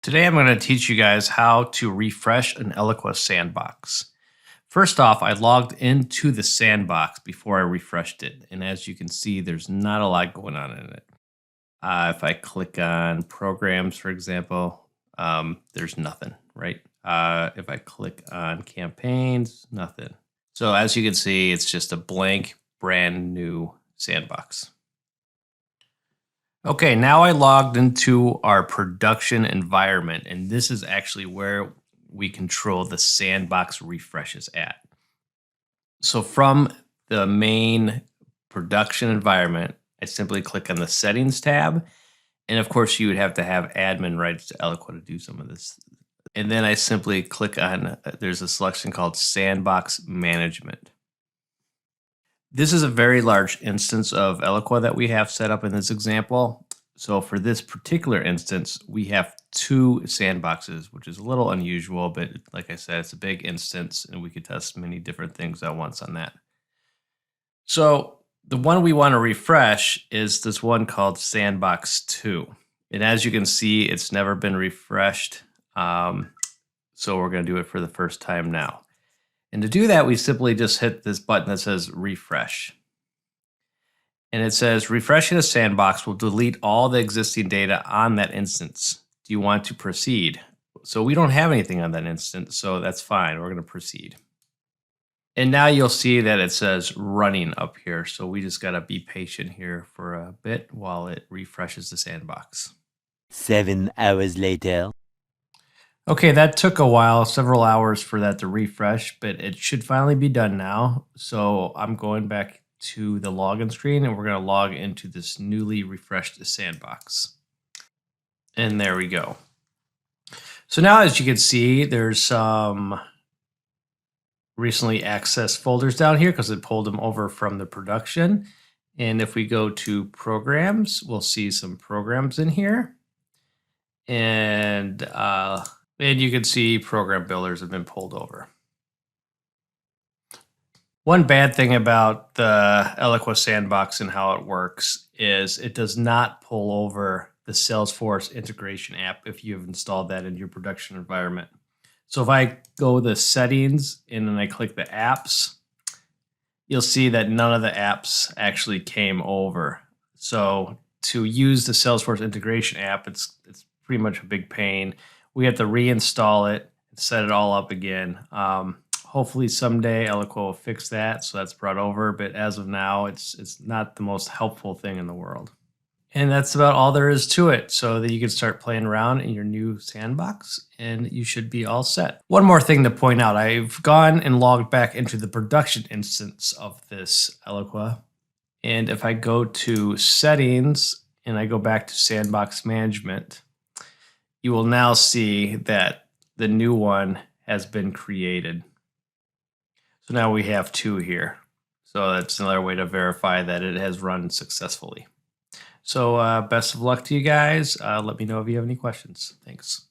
Today I'm going to teach you guys how to refresh an Eloqua Sandbox. First off, I logged into the sandbox before I refreshed it. And as you can see, there's not a lot going on in it. If I click on programs, for example, there's nothing, right? If I click on campaigns, nothing. So as you can see, it's just a blank, brand new sandbox. Okay, now I logged into our production environment, and this is actually where we control the sandbox refreshes at. So from the main production environment, I simply click on the settings tab. And of course, you would have to have admin rights to Eloqua to do some of this. And then I simply click on, there's a selection called Sandbox Management. This is a very large instance of Eloqua that we have set up in this example. So for this particular instance, we have two sandboxes, which is a little unusual, but like I said, it's a big instance and we could test many different things at once on that. So the one we want to refresh is this one called Sandbox 2. And as you can see, it's never been refreshed. So we're going to do it for the first time now. And to do that, we simply just hit this button that says refresh. And it says refreshing a sandbox will delete all the existing data on that instance. Do you want to proceed? So we don't have anything on that instance, so that's fine. We're going to proceed. And now you'll see that it says running up here. So we just got to be patient here for a bit while it refreshes the sandbox. 7 hours later. Okay, that took a while, several hours for that to refresh, but it should finally be done now. So I'm going back to the login screen and we're going to log into this newly refreshed sandbox. And there we go. So now, as you can see, there's some recently accessed folders down here because it pulled them over from the production. And if we go to programs, we'll see some programs in here. And you can see program builders have been pulled over. One bad thing about the Eloqua Sandbox and how it works is it does not pull over the Salesforce Integration App if you've installed that in your production environment. So if I go to settings and then I click the apps, you'll see that none of the apps actually came over. So to use the Salesforce Integration App, it's pretty much a big pain. We have to reinstall it and set it all up again. Hopefully someday Eloqua will fix that, so that's brought over. But as of now, it's not the most helpful thing in the world. And that's about all there is to it, so that you can start playing around in your new sandbox, and you should be all set. One more thing to point out, I've gone and logged back into the production instance of this Eloqua. And if I go to settings and I go back to sandbox management, you will now see that the new one has been created. So now we have two here. So that's another way to verify that it has run successfully. So best of luck to you guys. Let me know if you have any questions. Thanks.